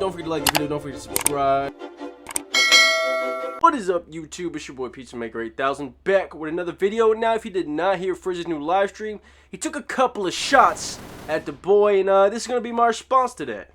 Don't forget to like the video. Don't forget to subscribe. What is up, YouTube? It's your boy Pizza Maker 8000 back with another video. Now, if you did not hear Frizz's new live stream, he took a couple of shots at the boy, and this is gonna be my response to that.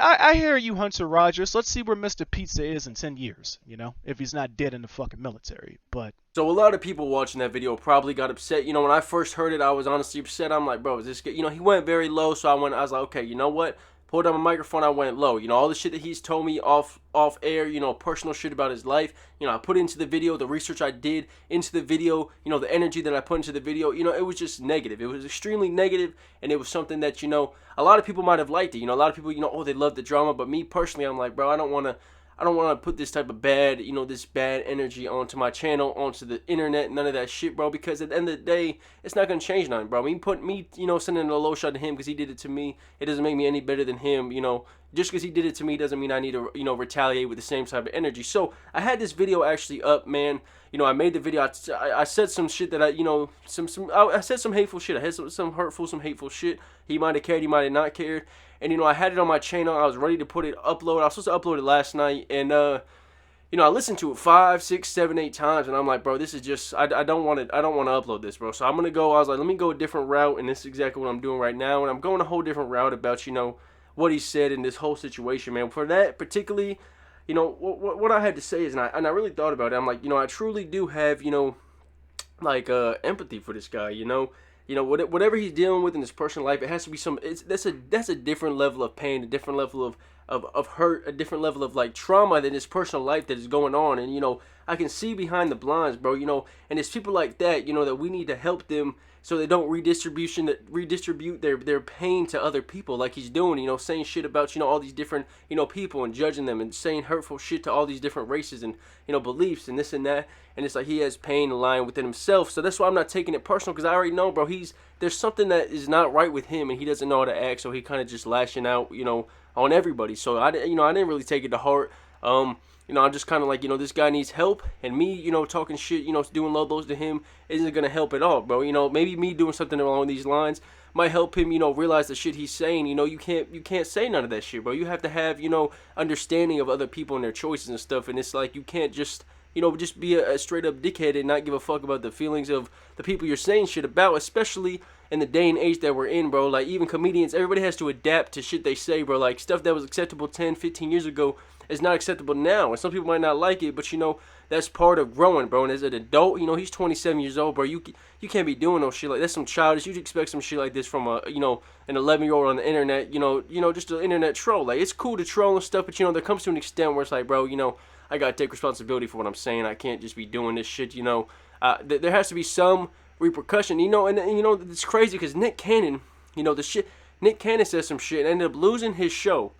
I hear you, Hunter Rogers. Let's see where Mr. Pizza is in 10 years, you know, if he's not dead in the fucking military. But so a lot of people watching that video probably got upset. You know, when I first heard it, I was honestly upset. I'm like, bro, is this good? You know, he went very low, so I was like, okay, you know what? Pulled on my microphone, I went low. You know, all the shit that he's told me off air, you know, personal shit about his life, you know, I put into the video, the research I did into the video, you know, the energy that I put into the video, you know, it was just negative. It was extremely negative, and it was something that, you know, a lot of people might have liked it. You know, a lot of people, you know, oh, they love the drama, but me personally, I'm like, bro, I don't want to put this type of bad, you know, this bad energy onto my channel, onto the internet, none of that shit, bro, because at the end of the day, it's not going to change nothing, bro. Me, you know, sending a low shot to him because he did it to me, it doesn't make me any better than him, you know. Just because he did it to me doesn't mean I need to, you know, retaliate with the same type of energy. So, I had this video actually up, man. You know, I made the video, I said some shit that I said some hateful shit. I had some hurtful, some hateful shit. He might have cared, he might have not cared. And, you know, I had it on my channel. I was ready to upload. I was supposed to upload it last night. And, you know, I listened to it 5, 6, 7, 8 times. And I'm like, bro, this is just, I don't want to upload this, bro. So I'm going to go, I was like, let me go a different route. And this is exactly what I'm doing right now. And I'm going a whole different route about, you know, what he said in this whole situation, man. For that particularly, you know, what I had to say is, and I really thought about it. I'm like, you know, I truly do have, you know, like, empathy for this guy, you know. You know, whatever he's dealing with in his personal life, it has to be that's a different level of pain, a different level of hurt, a different level of, like, trauma than his personal life that is going on. And, you know, I can see behind the blinds, bro, you know, and it's people like that, you know, that we need to help them so they don't redistribute their pain to other people like he's doing, you know, saying shit about, you know, all these different, you know, people and judging them and saying hurtful shit to all these different races and, you know, beliefs and this and that. And it's like he has pain lying within himself. So that's why I'm not taking it personal, because I already know, bro, there's something that is not right with him and he doesn't know how to act. So he kind of just lashing out, you know, on everybody. So I didn't really take it to heart. You know, I'm just kind of like, you know, this guy needs help, and me, you know, talking shit, you know, doing low blows to him isn't going to help at all, bro. You know, maybe me doing something along these lines might help him, you know, realize the shit he's saying. You know, you can't say none of that shit, bro. You have to have, you know, understanding of other people and their choices and stuff, and it's like you can't just, you know, just be a straight up dickhead and not give a fuck about the feelings of the people you're saying shit about, especially in the day and age that we're in, bro. Like, even comedians, everybody has to adapt to shit they say, bro. Like, stuff that was acceptable 10, 15 years ago is not acceptable now, and some people might not like it, but, you know, that's part of growing, bro. And as an adult, you know, he's 27 years old, bro. You can't be doing no shit like that's some childish. You'd expect some shit like this from a, you know, an 11-year-old on the internet, you know, just an internet troll. Like, it's cool to troll and stuff, but, you know, there comes to an extent where it's like, bro, you know, I gotta take responsibility for what I'm saying. I can't just be doing this shit, you know. There has to be some repercussion, you know. And you know, it's crazy because Nick Cannon, you know, Nick Cannon says some shit and ended up losing his show.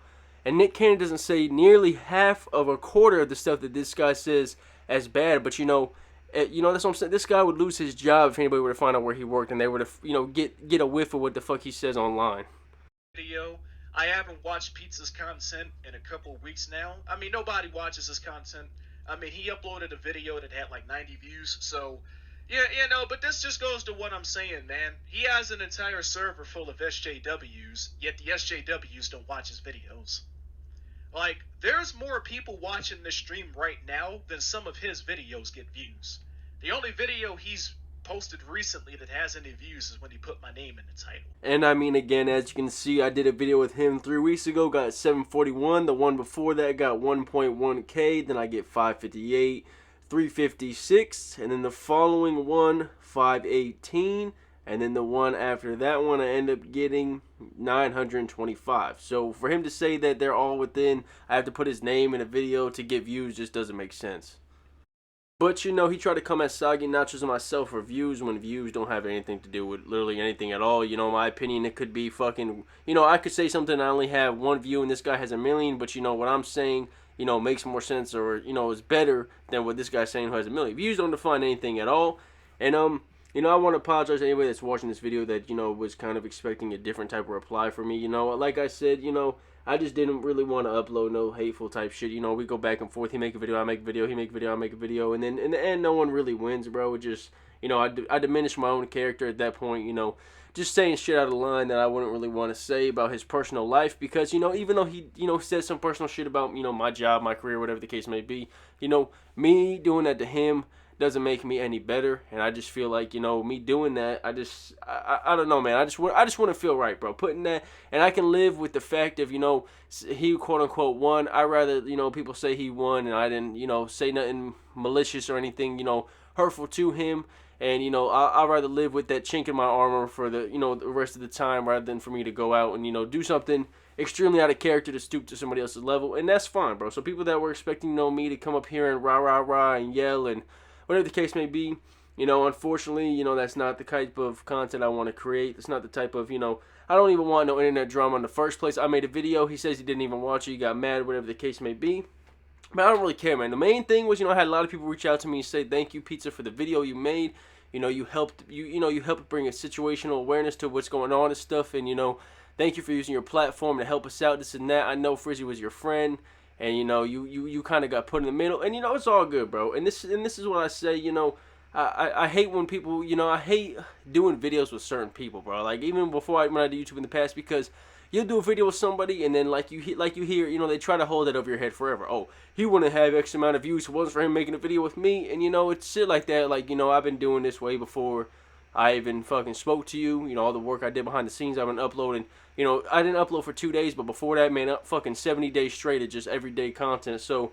And Nick Cannon doesn't say nearly half of a quarter of the stuff that this guy says as bad. But, you know, that's what I'm saying. This guy would lose his job if anybody were to find out where he worked and they were to, you know, get a whiff of what the fuck he says online. Video. I haven't watched Pizza's content in a couple of weeks now. I mean, nobody watches his content. I mean, he uploaded a video that had like 90 views. So, yeah, you know, but this just goes to what I'm saying, man. He has an entire server full of SJWs, yet the SJWs don't watch his videos. Like, there's more people watching this stream right now than some of his videos get views. The only video he's posted recently that has any views is when he put my name in the title. And I mean, again, as you can see, I did a video with him 3 weeks ago, got 741. The one before that got 1.1K. Then I get 558, 356, and then the following one, 518. And then the one after that one, I end up getting 925. So for him to say that they're all within, I have to put his name in a video to get views, just doesn't make sense. But, you know, he tried to come at Soggy Nachos and myself for views when views don't have anything to do with literally anything at all. You know, in my opinion, it could be fucking, you know, I could say something, I only have 1 view and this guy has 1 million. But, you know, what I'm saying, you know, makes more sense or, you know, is better than what this guy's saying who has 1 million. Views don't define anything at all. And, you know, I want to apologize to anybody that's watching this video that, you know, was kind of expecting a different type of reply from me. You know, like I said, you know, I just didn't really want to upload no hateful type shit. You know, we go back and forth. He make a video, I make a video. He make a video, I make a video. And then in the end, no one really wins, bro. It just, You know, I diminished my own character at that point, you know, just saying shit out of line that I wouldn't really want to say about his personal life, because, you know, even though he, you know, said some personal shit about, you know, my job, my career, whatever the case may be, you know, me doing that to him doesn't make me any better. And I just feel like, you know, me doing that, I don't know, man. I just want to feel right, bro. Putting that, and I can live with the fact of, you know, he quote unquote won. I rather, you know, people say he won and I didn't, you know, say nothing malicious or anything, you know, hurtful to him. And, you know, I'd rather live with that chink in my armor for the, you know, the rest of the time, rather than for me to go out and, you know, do something extremely out of character to stoop to somebody else's level. And that's fine, bro. So people that were expecting, you know, me to come up here and rah, rah, rah and yell and whatever the case may be, you know, unfortunately, you know, that's not the type of content I want to create. It's not the type of, you know, I don't even want no internet drama in the first place. I made a video. He says he didn't even watch it. He got mad, whatever the case may be. But I don't really care, man. The main thing was, you know, I had a lot of people reach out to me and say, thank you, Pizza, for the video you made. You know, you helped bring a situational awareness to what's going on and stuff. And, you know, thank you for using your platform to help us out, this and that. I know Frizzy was your friend. And, you know, you kind of got put in the middle. And, you know, it's all good, bro. And this is what I say, you know, I hate when people, you know, I hate doing videos with certain people, bro. Like, even before when I did YouTube in the past, because you'll do a video with somebody and then like you hear, you know, they try to hold that over your head forever. Oh, he wouldn't have X amount of views if it wasn't for him making a video with me. And, you know, it's shit like that. Like, you know, I've been doing this way before I even fucking spoke to you. You know, all the work I did behind the scenes, I've been uploading. You know, I didn't upload for 2 days, but before that, man, fucking 70 days straight of just everyday content. So,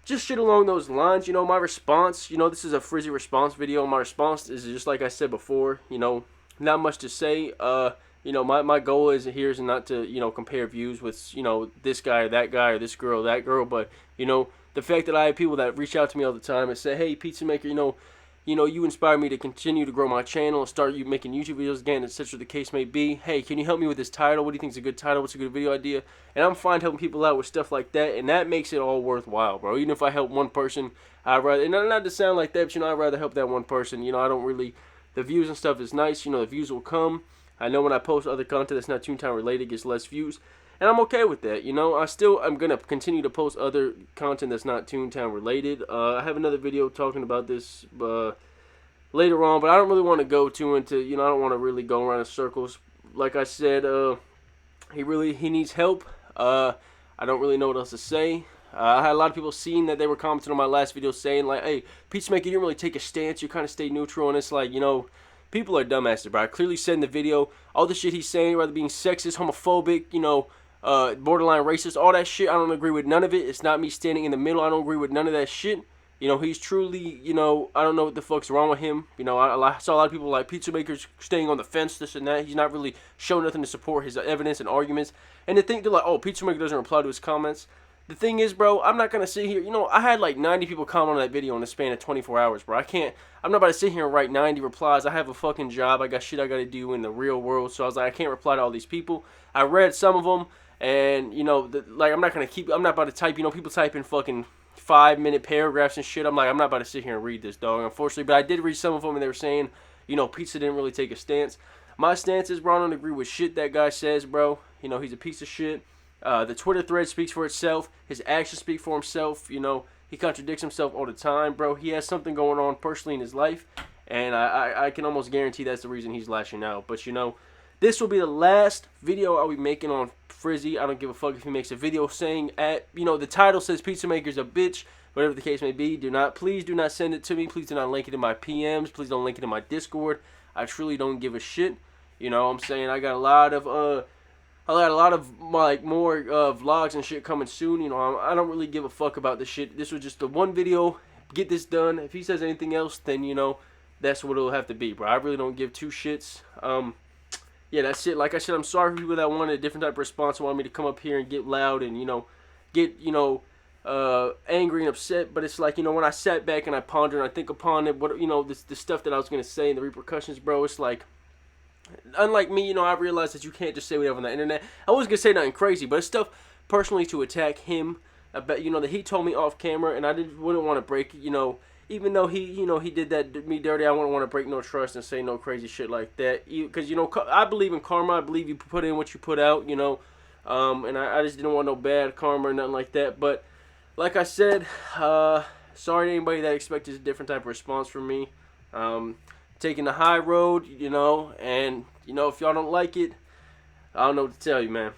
just shit along those lines. You know, my response, you know, this is a Frizzy response video. My response is just like I said before, you know, not much to say. You know, my goal is not to, you know, compare views with, you know, this guy or this girl or that girl. But, you know, the fact that I have people that reach out to me all the time and say, hey, Pizza Maker, you know, you inspire me to continue to grow my channel and start making YouTube videos again, etc. The case may be. Hey, can you help me with this title? What do you think is a good title? What's a good video idea? And I'm fine helping people out with stuff like that, and that makes it all worthwhile, bro. Even if I help one person, I'd rather, and not to sound like that, but, you know, I'd rather help that one person. You know, I don't really, the views and stuff is nice. You know, the views will come. I know when I post other content that's not Toontown related, it gets less views. And I'm okay with that, you know. I'm going to continue to post other content that's not Toontown related. I have another video talking about this later on, but I don't really want to go too into, you know, I don't want to really go around in circles. Like I said, he needs help. I don't really know what else to say. I had a lot of people seeing that they were commenting on my last video saying, like, hey, Pizza Maker, you didn't really take a stance. You kind of stay neutral, and it's like, you know, people are dumbasses, bro. I clearly said in the video, all the shit he's saying, whether being sexist, homophobic, you know, borderline racist, all that shit, I don't agree with none of it. It's not me standing in the middle. I don't agree with none of that shit. You know, he's truly, you know, I don't know what the fuck's wrong with him. You know, I saw a lot of people like Pizza Maker's staying on the fence, this and that. He's not really showing nothing to support his evidence and arguments. And they're like, oh, Pizza Maker doesn't reply to his comments. The thing is, bro, I'm not going to sit here. You know, I had like 90 people comment on that video in the span of 24 hours, bro. I'm not about to sit here and write 90 replies. I have a fucking job. I got shit I got to do in the real world. So I was like, I can't reply to all these people. I read some of them. And, you know, like, I'm not about to type, you know, people type in fucking 5-minute paragraphs and shit. I'm like, I'm not about to sit here and read this, dog, unfortunately. But I did read some of them, and they were saying, you know, Pizza didn't really take a stance. My stance is, bro, I don't agree with shit that guy says, bro. You know, he's a piece of shit. The Twitter thread speaks for itself. His actions speak for himself. You know, he contradicts himself all the time, bro. He has something going on personally in his life, and I can almost guarantee that's the reason he's lashing out. But, you know, this will be the last video I'll be making on Frizzy. I don't give a fuck if he makes a video saying, you know, the title says Pizza Maker's a bitch, whatever the case may be. Please do not send it to me. Please do not link it in my PMs. Please don't link it in my Discord. I truly don't give a shit. You know what I'm saying? I got a lot of like more vlogs and shit coming soon. You know, I don't really give a fuck about this shit. This was just the one video. Get this done. If he says anything else, then, you know, that's what it'll have to be, bro. I really don't give two shits. Yeah, that's it. Like I said, I'm sorry for people that wanted a different type of response, wanted me to come up here and get loud and, you know, get, you know, angry and upset. But it's like, you know, when I sat back and I pondered and I think upon it, what, you know, the stuff that I was going to say and the repercussions, bro, it's like, unlike me, you know, I realized that you can't just say whatever on the internet. I wasn't going to say nothing crazy, but it's stuff personally to attack him. I bet, you know, that he told me off camera, and I wouldn't want to break, you know, even though he, you know, he did that to me dirty, I wouldn't want to break no trust and say no crazy shit like that. Because, you know, I believe in karma. I believe you put in what you put out, you know. And I just didn't want no bad karma or nothing like that. But, like I said, sorry to anybody that expected a different type of response from me. taking the high road, you know, and, you know, if y'all don't like it, I don't know what to tell you, man.